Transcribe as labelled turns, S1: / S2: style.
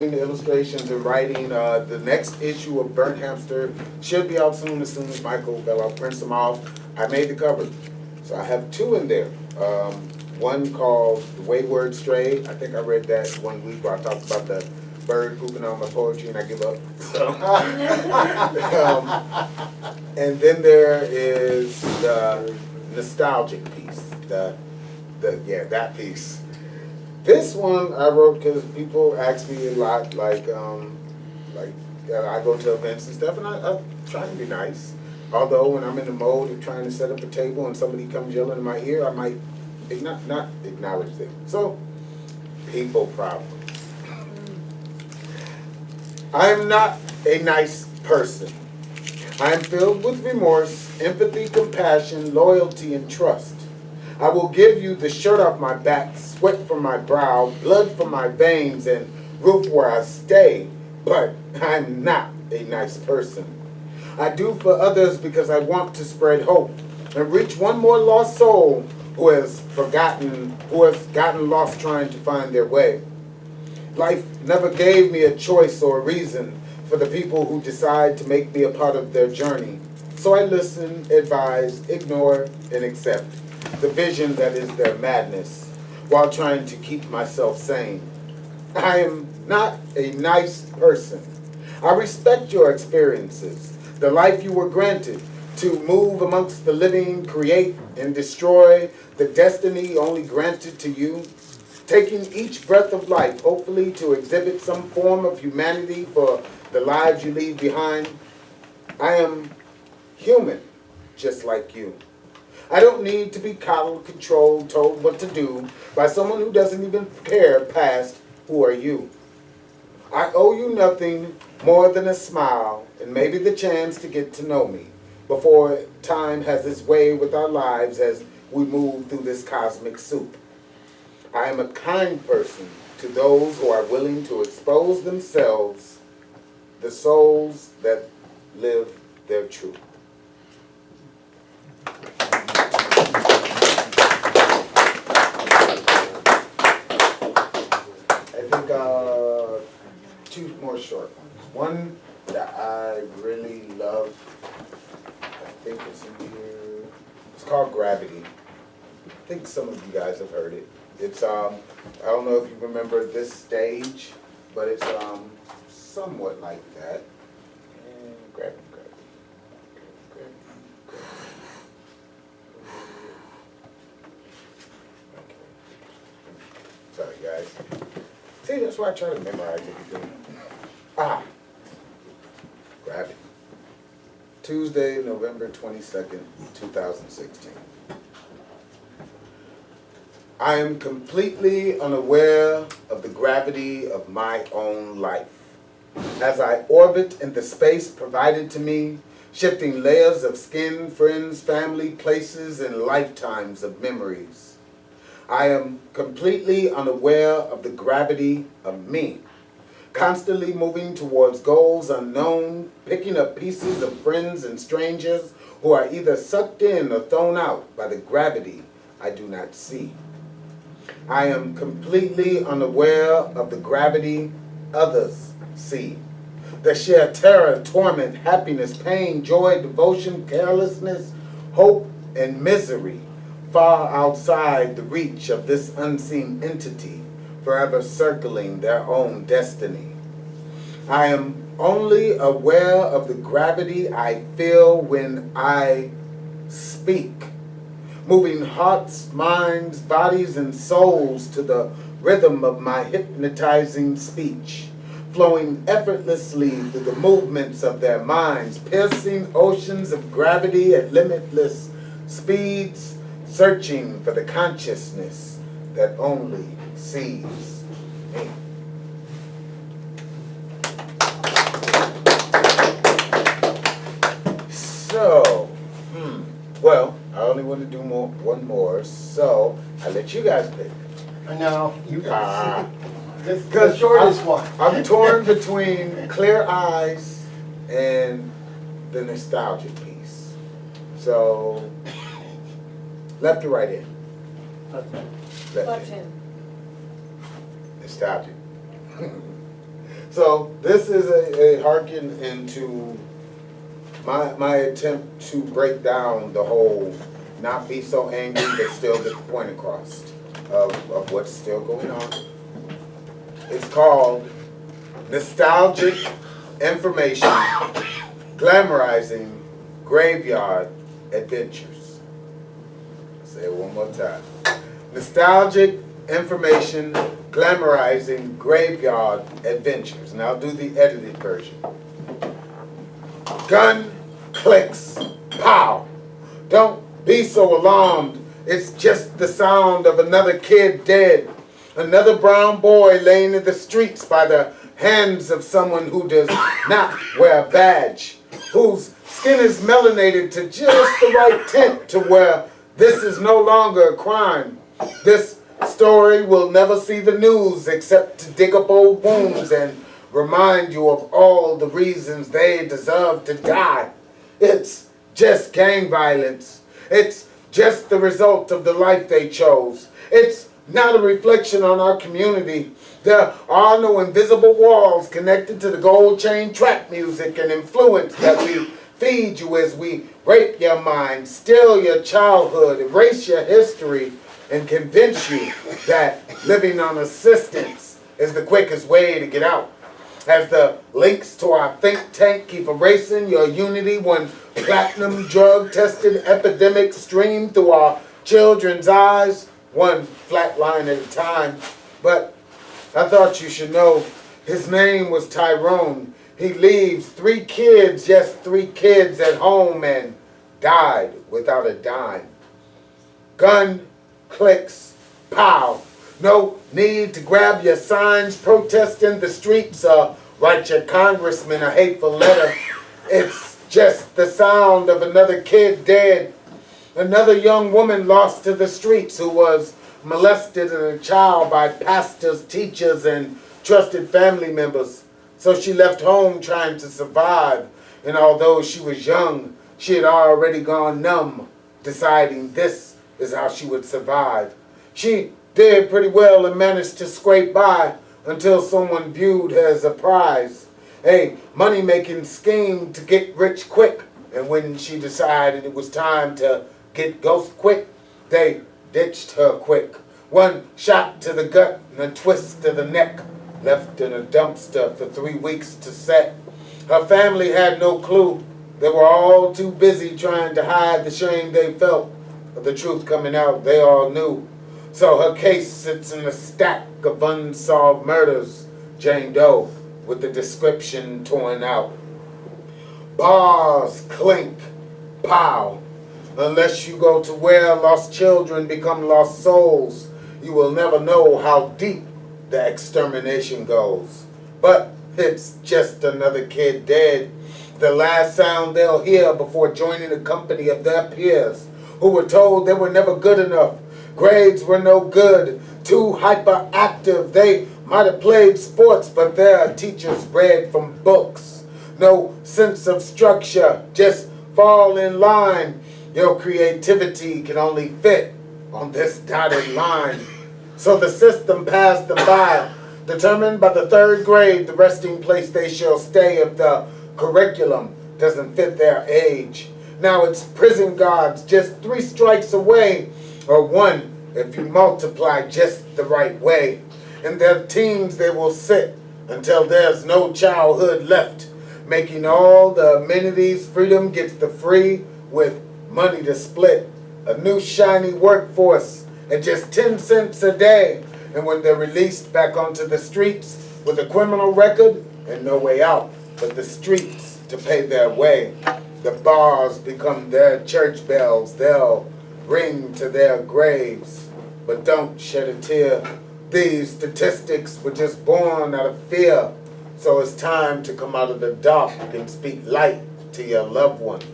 S1: the illustrations and writing. The next issue of Burnt Hamster should be out soon as Michael Bell prints them off. I made the cover. So I have two in there. One called The Wayward Stray. I think I read that 1 week where I talked about the bird pooping on my poetry and I give up. So, and then there is the nostalgic piece. That piece. This one I wrote because people ask me a lot, I go to events and stuff, and I try to be nice. Although when I'm in the mode of trying to set up a table and somebody comes yelling in my ear, I might not acknowledge them. So, people problems. I am not a nice person. I am filled with remorse, empathy, compassion, loyalty, and trust. I will give you the shirt off my back, sweat from my brow, blood from my veins, and roof where I stay, but I'm not a nice person. I do for others because I want to spread hope and reach one more lost soul who has gotten lost trying to find their way. Life never gave me a choice or a reason for the people who decide to make me a part of their journey. So I listen, advise, ignore, and accept the vision that is their madness while trying to keep myself sane. I am not a nice person. I respect your experiences, the life you were granted to move amongst the living, create and destroy the destiny only granted to you, taking each breath of life, hopefully to exhibit some form of humanity for the lives you leave behind. I am human, just like you. I don't need to be coddled, controlled, told what to do by someone who doesn't even care past who are you. I owe you nothing more than a smile and maybe the chance to get to know me before time has its way with our lives as we move through this cosmic soup. I am a kind person to those who are willing to expose themselves, the souls that live their truth. I think two more short ones. One that I really love, I think it's in here. It's called Gravity. I think some of you guys have heard it. It's I don't know if you remember this stage, but it's somewhat like that. And gravity. Okay. Sorry, guys. See, that's why I try to memorize everything. Gravity. Tuesday, November 22nd, 2016. I am completely unaware of the gravity of my own life. As I orbit in the space provided to me, shifting layers of skin, friends, family, places, and lifetimes of memories. I am completely unaware of the gravity of me, constantly moving towards goals unknown, picking up pieces of friends and strangers who are either sucked in or thrown out by the gravity I do not see. I am completely unaware of the gravity others see. The sheer terror, torment, happiness, pain, joy, devotion, carelessness, hope, and misery far outside the reach of this unseen entity, forever circling their own destiny. I am only aware of the gravity I feel when I speak, moving hearts, minds, bodies, and souls to the rhythm of my hypnotizing speech, flowing effortlessly through the movements of their minds, piercing oceans of gravity at limitless speeds, searching for the consciousness that only sees me. So, well, I only want to do one more, so I let you guys pick.
S2: I know, you guys. The
S1: Because
S2: one.
S1: I'm torn between Clear Eyes and the nostalgic piece. So, left or right in?
S2: Okay.
S1: Left
S3: Left
S1: in.
S3: hand.
S1: Nostalgic. So this is a harken into my attempt to break down the whole not be so angry but still get the point across of what's still going on. It's called Nostalgic Information Glamorizing Graveyard Adventures. Say it one more time. Nostalgic Information Glamorizing Graveyard Adventures. And I'll do the edited version. Gun, clicks, pow. Don't be so alarmed. It's just the sound of another kid dead. Another brown boy laying in the streets by the hands of someone who does not wear a badge, whose skin is melanated to just the right tint to where this is no longer a crime. This story will never see the news except to dig up old wounds and remind you of all the reasons they deserve to die. It's just gang violence. It's just the result of the life they chose. It's not a reflection on our community. There are no invisible walls connected to the gold chain trap music and influence that we feed you as we rape your mind, steal your childhood, erase your history, and convince you that living on assistance is the quickest way to get out. As the links to our think tank keep erasing your unity, one platinum drug-tested epidemic stream through our children's eyes, one flat line at a time. But I thought you should know his name was Tyrone. He leaves 3 kids, just 3 kids at home, and died without a dime. Gun, clicks, pow. No need to grab your signs, protest in the streets, or write your congressman a hateful letter. It's just the sound of another kid dead. Another young woman lost to the streets who was molested as a child by pastors, teachers, and trusted family members. So she left home trying to survive. And although she was young, she had already gone numb, deciding this is how she would survive. She did pretty well and managed to scrape by until someone viewed her as a prize, a money-making scheme to get rich quick. And when she decided it was time to get ghost quick, they ditched her quick. One shot to the gut and a twist to the neck, left in a dumpster for 3 weeks to set. Her family had no clue. They were all too busy trying to hide the shame they felt. But the truth coming out, they all knew. So her case sits in a stack of unsolved murders. Jane Doe, with the description torn out. Bars clink, pow. Unless you go to where lost children become lost souls, you will never know how deep the extermination goes. But it's just another kid dead. The last sound they'll hear before joining the company of their peers, who were told they were never good enough. Grades were no good, too hyperactive. They might have played sports, but their teachers read from books. No sense of structure, just fall in line. Your creativity can only fit on this dotted line. So the system passed them by, determined by the 3rd grade the resting place they shall stay if the curriculum doesn't fit their age. Now it's prison guards just 3 strikes away, or 1 if you multiply just the right way. In their teams they will sit until there's no childhood left, making all the amenities freedom gets the free with money to split. A new shiny workforce at just 10 cents a day. And when they're released back onto the streets with a criminal record and no way out but the streets to pay their way, the bars become their church bells. They'll ring to their graves, but don't shed a tear. These statistics were just born out of fear. So it's time to come out of the dark and speak light to your loved ones.